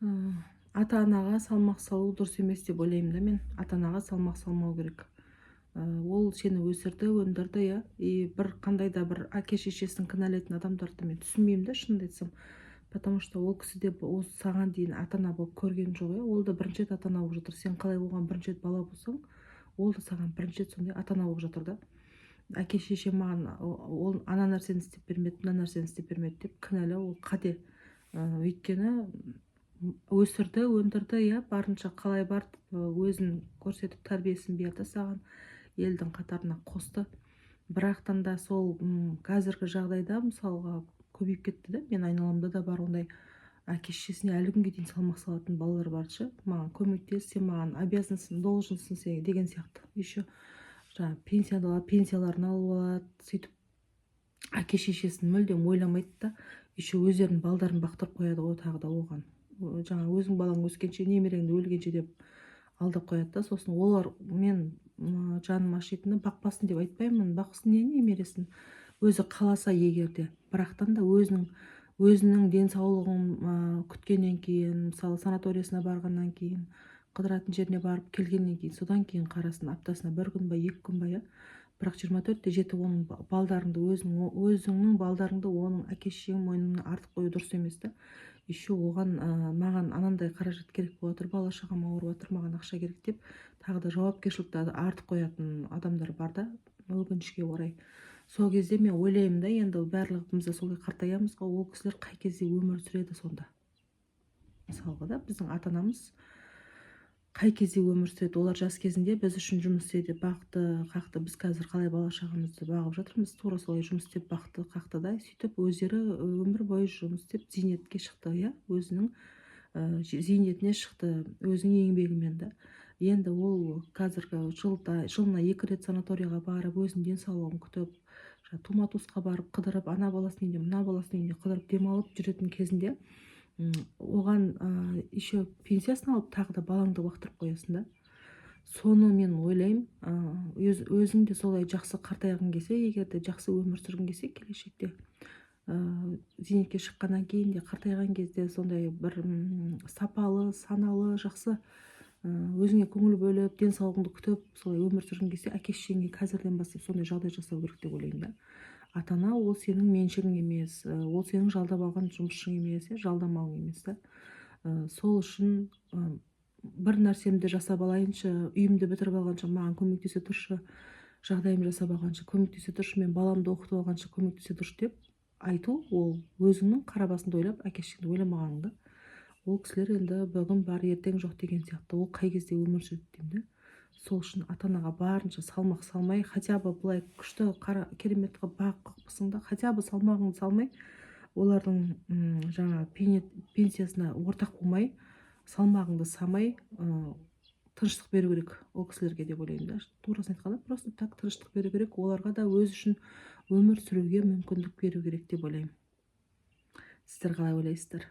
Ата-анаға салмақ салу дұрыс емес деп ойлаймын да мен. Ата-анаға салмақ салмау керек. Ол сені өсірді, өндірді, иә. И бір қандай да бір әке-шешесін кінәлайтын адамдарды мен түсінбеймін да, шынымды айтсам. Потому что ол кісі де саған дейін ата-ана болып көрген жоқ, иә. Ол да бірінші рет ата-ана болып жатыр. Сен қалай оған бірінші рет бала болсаң, ол да саған бірінші рет сондай ата-ана болып жатыр да. Әке-шеше маған ол ана нәрсені істеп бермеді, мына нәрсені істеп бермеді деп кінәлі, ол қате. Өйткені өсірді, өндірді, иә, барынша қалай бар өзін көрсетіп тәрбиесін берді саған, елдің қатарына қосты. Бірақтан да сол қазіргі жағдайда мысалға көбейіп кетті да, мен айналамда да бар ондай әке-шешесіне әлі күнге дейін салмақ салатын балалар бар ше. Маған көмектес, сен маған обязансың, долженсың сен деген сияқты. Еще жаңа пенсияларын алып алады, сөйтіп әке-шешесін мүлдем ойламайды да, еще өздерінің балдарын бақтырып қояды ғой тағы да оған. Жаңа өзің балаң өскенше, немереңді өлгенше деп алдап қояды да. Сосын олар мен жаным ашитыны бақпасын деп айтпаймын, бақсын не немересін өзі қаласа егерде. Бірақтан да өзінің денсаулығын күткеннен кейін, мысалы санаториясына барғаннан кейін, қыдыратын жеріне барып келгеннен кейін, содан кейін қарасын, аптасына 1 күн ба 2 күн ба, иә. Бірақ 24/7 оның балдарыңды, өзіңнің балдарыңды оның әке-шешенің мойнына артып қою дұрыс емес та. Еще оған маған анандай қаражат керек болып жатыр, бала шағам ауырып жатыр, маған ақша керек деп тағы да жауапкершілікті артып қоятын адамдар бар да, өкінішке орай. Сол кезде мен ойлаймын да, енді барлығымыз да солай қартаямыз ғой, ол кісілер қай кезде өмір сүреді сонда. Мысалға да біздің ата-анамыз қай кезде өмір сүреді, олар жас кезінде біз үшін жұмыс істеді, бақты, қақты. Біз қазір қалай бала шағамызды бағып жатырмыз, тура солай жұмыс істеп бақты, қақты да, сөйтіп өздері өмір бойы жұмыс істеп зейнетке шықты, иә, өзінің зейнетіне шықты, өзінің еңбегімен да. Енді ол қазіргі жылына 2 рет санаторияға барып, өзінің денсаулығын күтіп, тума-туысқа барып қыдырып, ана баласының үйінде, мына баласының үйінде қыдырып демалып жүретін кезінде оған еще пенсиясын алып тағы да балаңды бақтырып қоясың да. Соны мен ойлаймын, өзің де солай жақсы қартайғың келсе, егер де жақсы өмір сүргің келсе, келешекте зейнетке шыққаннан кейін де, қартайған кезде сондай бір сапалы, саналы, жақсы өзіңе көңіл бөліп, денсаулығыңды күтіп, солай өмір сүргің келсе, әке-шешеңе қазірден бастап сондай жағдай жасау керек деп ойлаймын да. Ата-ана ол сенің меншігің емес, ол сенің жалдап алған жұмысшың емес, жалдамауың емес та. Сол үшін бір нәрсемді жасап алайыншы, үйімді бітіріп алғанша маған көмектесе тұршы, жағдайым жасап алғанша көмектесе тұршы, мен баламды оқытып алғанша көмектесе тұршы деп айту, ол өзіңнің қара басыңды ойлап, әке-шешеңді ойламағаныңды. Ол кісілер енді бүгін бар, ертең жоқ деген сияқты, ол қай кезде өмір сүрді деймін да. Сол үшін ата-анаға барынша салмақ салмай, хотя бы былай күшті керемет қылып бағып қақпысың да, хотя бы салмағыңды салмай, олардың жаңа пенсиясына ортақ болмай, салмағыңды салмай, тыныштық беру керек ол кісілерге деп ойлаймын да. Турасын айтқанда, просто так тыныштық беру керек, оларға да өз үшін өмір сүруге мүмкіндік беру керек деп ойлаймын. Сіздер қалай ойлайсыздар?